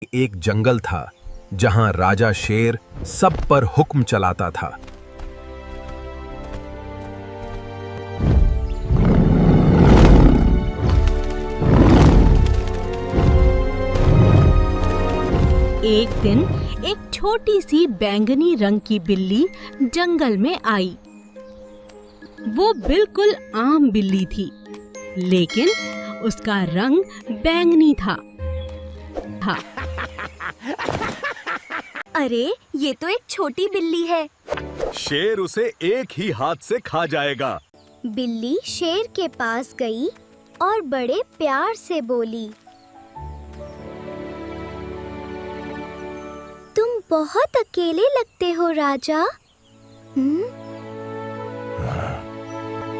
एक जंगल था जहां राजा शेर सब पर हुक्म चलाता था। एक दिन एक छोटी सी बैंगनी रंग की बिल्ली जंगल में आई। वो बिल्कुल आम बिल्ली थी, लेकिन उसका रंग बैंगनी था। अरे ये तो एक छोटी बिल्ली है। शेर उसे एक ही हाथ से खा जाएगा। बिल्ली शेर के पास गई और बड़े प्यार से बोली, तुम बहुत अकेले लगते हो राजा।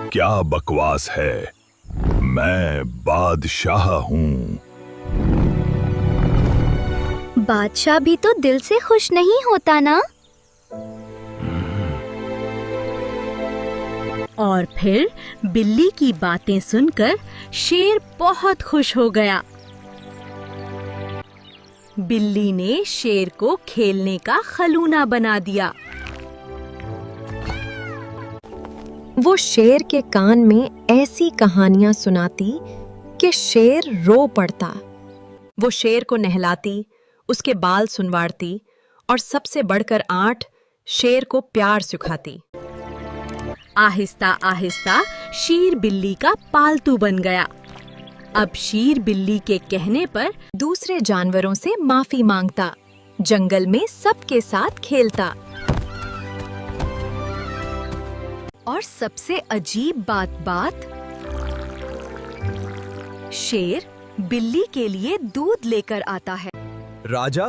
क्या बकवास है, मैं बादशाह हूँ। बादशाह भी तो दिल से खुश नहीं होता ना। और फिर बिल्ली की बातें सुनकर शेर बहुत खुश हो गया। बिल्ली ने शेर को खेलने का खलूना बना दिया। वो शेर के कान में ऐसी कहानियां सुनाती कि शेर रो पड़ता। वो शेर को नहलाती, उसके बाल सुनवारती और सबसे बढ़कर शेर को प्यार सिखाती। आहिस्ता आहिस्ता शेर बिल्ली का पालतू बन गया। अब शेर बिल्ली के कहने पर दूसरे जानवरों से माफी मांगता, जंगल में सबके साथ खेलता। और सबसे अजीब बात शेर बिल्ली के लिए दूध लेकर आता है। राजा,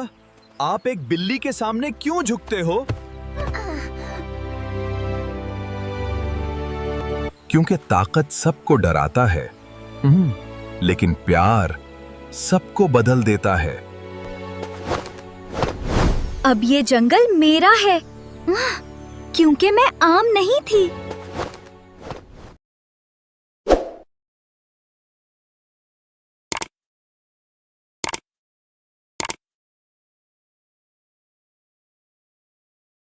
आप एक बिल्ली के सामने क्यों झुकते हो? क्योंकि ताकत सबको डराता है, लेकिन प्यार सबको बदल देता है। अब ये जंगल मेरा है, क्योंकि मैं आम नहीं थी।